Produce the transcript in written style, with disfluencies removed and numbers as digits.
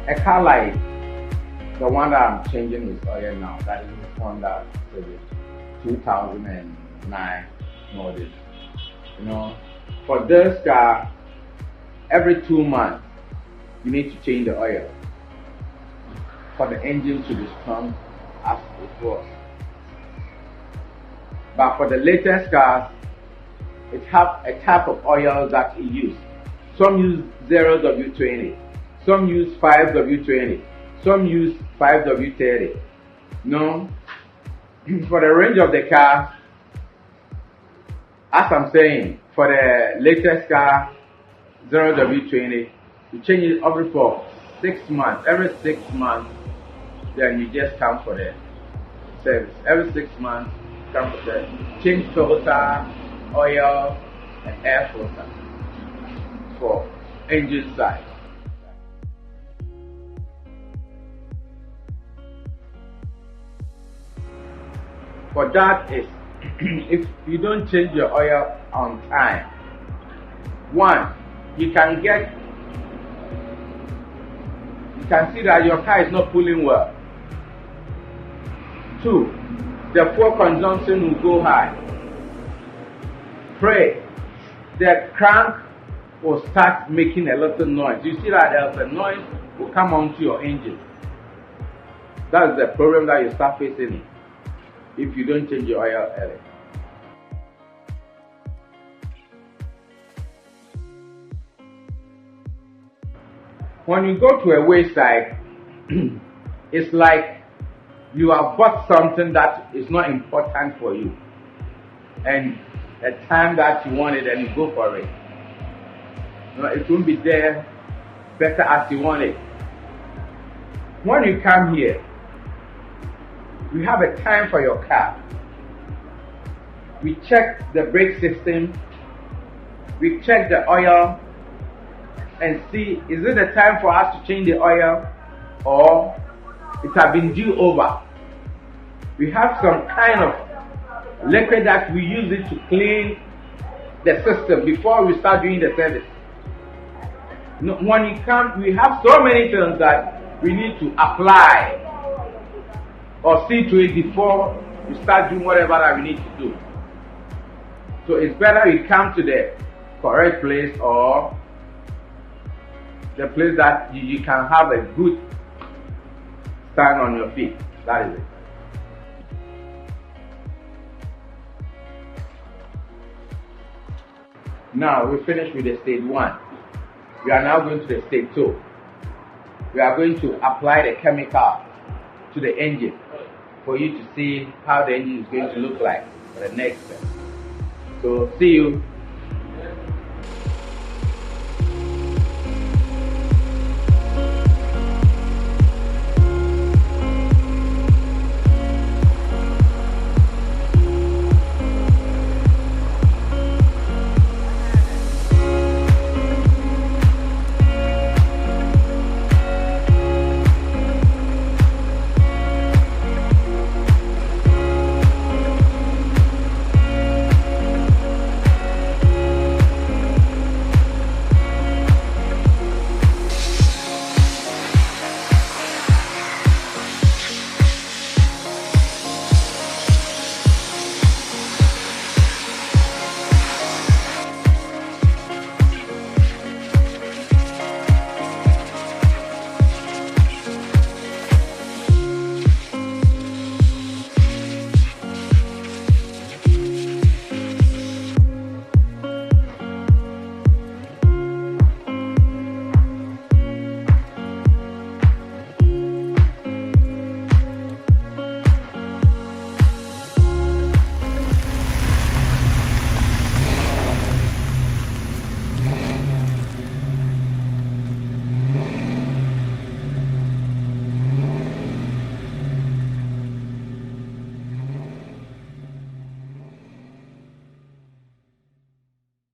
a car like the one that I'm changing its oil now, that is Honda Civic 2009 model. You know, for this car, every 2 months you need to change the oil for the engine to be strong as it was. But for the latest cars, it have a type of oil that it use. Some use 0W20, some use 5W20, some use 5W30. No, for the range of the car, as I'm saying, for the latest car, 0W20, you change it every for 6 months. Every 6 months, then you just come for the service. Every 6 months, come for the change filter, oil, and air filter for engine side. For that is, if you don't change your oil on time, one, you can see that your car is not pulling well. Two, the fuel consumption will go high. Three, the crank will start making a little noise. You see that there's a noise will come onto your engine. That's the problem that you start facing if you don't change your oil early. When you go to a wayside, it's like you have bought something that is not important for you, and the time that you want it, and you go for it. No, it won't be there better as you want it. When you come here, you have a time for your car. We check the brake system, we check the oil, and see, is it the time for us to change the oil, or it has been due over. We have some kind of liquid that we use it to clean the system before we start doing the service. When you come, we have so many things that we need to apply or see to it before we start doing whatever that we need to do. So it's better you come to the correct place, or the place that you can have a good stand on your feet. That is it. Now we finished with the stage 1. We are now going to the stage 2. We are going to apply the chemical to the engine for you to see how the engine is going to look like for the next step. So see you